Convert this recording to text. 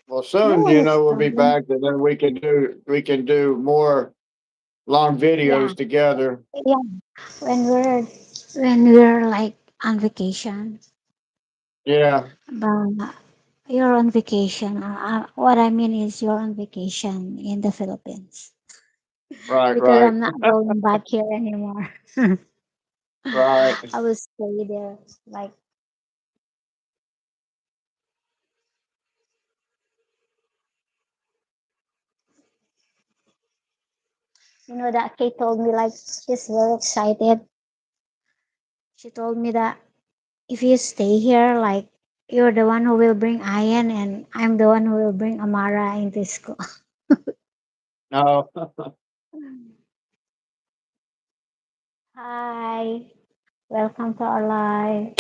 Well, No soon, one is we'll be coming. back, and then we can do more long Yeah, videos together. yeah. When we're like on vacation, Yeah, but you're on vacation. What I mean is you're on vacation in the Philippines right, because right, I'm not going back here anymore. right. I will stay there. Like, that Kate told me, like, she's very excited. She told me that if you stay here, like, you're the one who will bring Ian, and I'm the one who will bring Amara into school. No, Hi, welcome to our live.